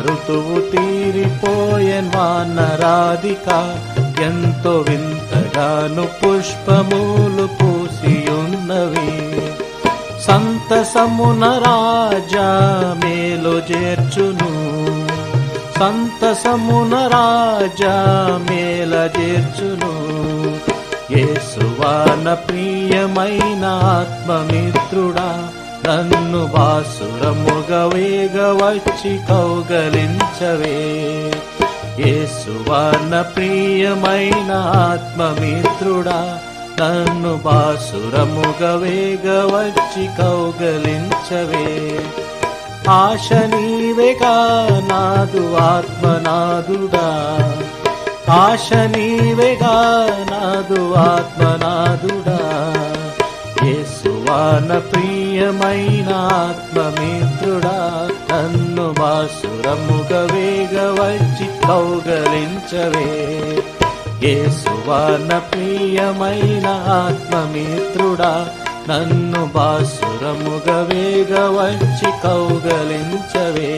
ఋతువు తీరిపోయెన్ వానరాధిక ఎంతో వింతగాను పుష్పములు పూసియున్నవి. సంతసమున రాజా మేలు చేర్చును, సంతసమున రాజా మేల చేర్చును. యేసువాన ప్రియమైన ఆత్మమిత్రుడా నన్ను బాసురముగా వేగ వచ్చి కౌగలించవే. యేసువాన ప్రియమైన ఆత్మమిత్రుడా నన్ను బాసురముగా వేగ వచ్చి కౌగలించవే. ఆశ నీవేగా నాదు ఆత్మనాదుడా, ఆశ నీవేగా నాదు ఆత్మనాదుడా. యేసువాన ప్రియమైన ఆత్మమిత్రుడా నన్ను బాసురముగా వేగ వచ్చి కౌగలించవే. యేసువాన ప్రియమైన ఆత్మమిత్రుడా నన్ను బాసురముగా వేగ వచ్చి కౌగలించవే.